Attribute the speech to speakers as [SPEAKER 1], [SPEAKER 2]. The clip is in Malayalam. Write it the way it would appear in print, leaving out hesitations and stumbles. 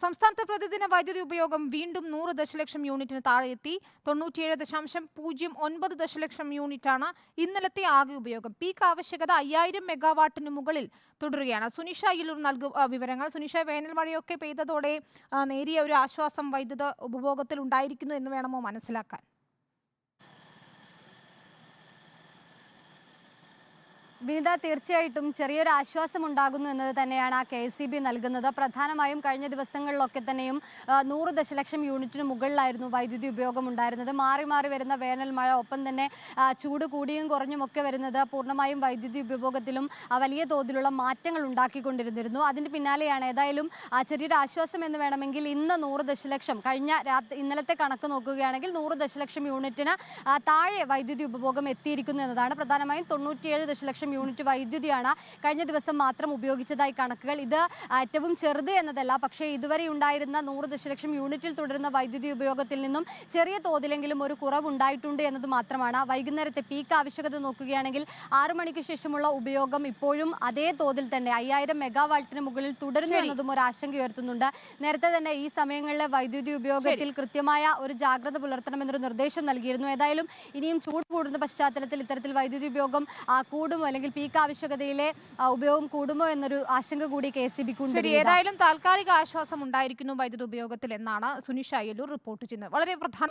[SPEAKER 1] സംസ്ഥാനത്ത് പ്രതിദിന വൈദ്യുതി ഉപയോഗം വീണ്ടും 100 ദശലക്ഷം യൂണിറ്റിന് താഴെയെത്തി. 97.09 ദശലക്ഷം യൂണിറ്റാണ് ഇന്നലത്തെ ആകെ ഉപയോഗം. പീക്ക് ആവശ്യകത 5000 മെഗാവാട്ടിന് മുകളിൽ തുടരുകയാണ്. സുനിഷ അയ്യലൂർ നൽകും വിവരങ്ങൾ. സുനിഷ, വേനൽ മഴയൊക്കെ പെയ്തതോടെ നേരിയ ഒരു ആശ്വാസം വൈദ്യുത ഉപഭോഗത്തിൽ ഉണ്ടായിരിക്കുന്നു എന്ന് വേണമോ മനസ്സിലാക്കാൻ?
[SPEAKER 2] വിനിത, തീർച്ചയായിട്ടും ചെറിയൊരു ആശ്വാസം ഉണ്ടാകുന്നു എന്നത് തന്നെയാണ് ആ KSEB നൽകുന്നത്. പ്രധാനമായും കഴിഞ്ഞ ദിവസങ്ങളിലൊക്കെ തന്നെയും 100 ദശലക്ഷം യൂണിറ്റിന് മുകളിലായിരുന്നു വൈദ്യുതി ഉപയോഗം ഉണ്ടായിരുന്നത്. മാറി മാറി വരുന്ന വേനൽ മഴ, ഒപ്പം തന്നെ ചൂട് കൂടിയും കുറഞ്ഞും ഒക്കെ വരുന്നത് പൂർണ്ണമായും വൈദ്യുതി ഉപഭോഗത്തിലും വലിയ തോതിലുള്ള മാറ്റങ്ങൾ ഉണ്ടാക്കിക്കൊണ്ടിരുന്നിരുന്നു. അതിന് പിന്നാലെയാണ് ഏതായാലും ചെറിയൊരു ആശ്വാസം എന്ന് വേണമെങ്കിൽ ഇന്ന് 100 ദശലക്ഷം, ഇന്നലത്തെ കണക്ക് നോക്കുകയാണെങ്കിൽ 100 ദശലക്ഷം യൂണിറ്റിന് താഴെ വൈദ്യുതി ഉപഭോഗം എത്തിയിരിക്കുന്നു എന്നതാണ്. പ്രധാനമായും 97 ദശലക്ഷം യൂണിറ്റ് വൈദ്യുതിയാണ് കഴിഞ്ഞ ദിവസം മാത്രം ഉപയോഗിച്ചതായി കണക്കുകൾ. ഇത് ഏറ്റവും ചെറുത് എന്നതല്ല, പക്ഷേ ഇതുവരെ ഉണ്ടായിരുന്ന 100 ദശലക്ഷം യൂണിറ്റിൽ തുടരുന്ന വൈദ്യുതി ഉപയോഗത്തിൽ നിന്നും ചെറിയ തോതിലെങ്കിലും ഒരു കുറവുണ്ടായിട്ടുണ്ട് എന്നത് മാത്രമാണ്. വൈകുന്നേരത്തെ പീക്ക് ആവശ്യകത നോക്കുകയാണെങ്കിൽ 6 മണിക്ക് ശേഷമുള്ള ഉപയോഗം ഇപ്പോഴും അതേ തോതിൽ തന്നെ 5000 മെഗാവാട്ടിന് മുകളിൽ തുടരുന്നു എന്നതും ഒരു ആശങ്ക ഉയർത്തുന്നുണ്ട്. നേരത്തെ തന്നെ ഈ സമയങ്ങളിലെ വൈദ്യുതി ഉപയോഗത്തിൽ കൃത്യമായ ഒരു ജാഗ്രത പുലർത്തണമെന്നൊരു നിർദ്ദേശം നൽകിയിരുന്നു. ഏതായാലും ഇനിയും ചൂട് കൂടുന്ന പശ്ചാത്തലത്തിൽ ഇത്തരത്തിൽ വൈദ്യുതി ഉപയോഗം കൂടുമോ അല്ലെങ്കിൽ പീക്ക് ആവശ്യകതയിലെ ഉപയോഗം കൂടുമോ എന്നൊരു ആശങ്ക കൂടി KSEBക്ക് ഉണ്ട്.
[SPEAKER 1] ഏതായാലും താൽക്കാലിക ആശ്വാസം ഉണ്ടായിരിക്കുന്നു വൈദ്യുതി ഉപയോഗത്തിൽ എന്നാണ് സുനിഷ അയ്യലൂർ റിപ്പോർട്ട് ചെയ്യുന്നത്. വളരെ പ്രധാന